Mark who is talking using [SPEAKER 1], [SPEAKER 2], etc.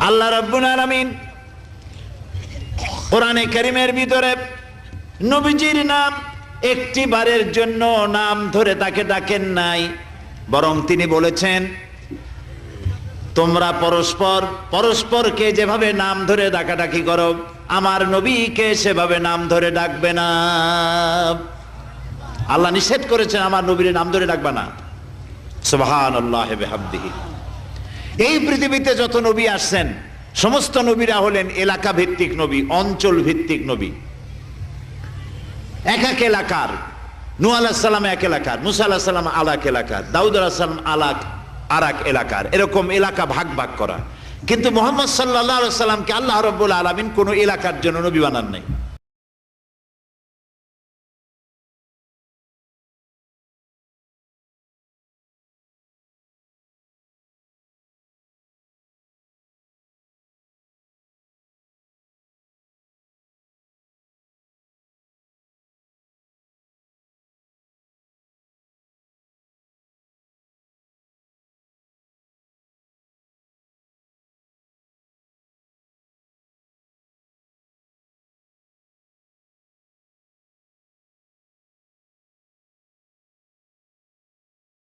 [SPEAKER 1] আল্লাহ রাব্বুল আলামিন কোরআনে কারীমের ভিতরে নবীজির নাম একটি বারের জন্য নাম ধরে তাকে ডাকেন নাই, বরং তিনি বলেছেন তোমরা পরস্পর পরস্পরকে যেভাবে নাম ধরে ডাকাডাকি করো আমার নবীকে সেভাবে নাম ধরে ডাকবে না। আল্লাহ নিষেধ করেছেন আমার নবীর নাম ধরে ডাকবে না। সুবহানাল্লাহি ওয়া বিহামদিহি। এই পৃথিবীতে যত নবী আসছেন সমস্ত নবীরা হলেন এলাকা ভিত্তিক নবী, অঞ্চল ভিত্তিক নবী। এক এক এলাকার, নূহ আলাইহিস সালাম এক এলাকার, মুসা আলাইহিস সালাম আলাক এলাকার, দাউদ আলাইহিস সালাম আরাক এলাকার, এরকম এলাকা ভাগ ভাগ করা। কিন্তু মুহাম্মদ সাল্লাল্লাহু আলাইহি ওয়াসাল্লামকে আল্লাহ রাব্বুল আলামিন কোন এলাকার জন্য নবী বানান নাই।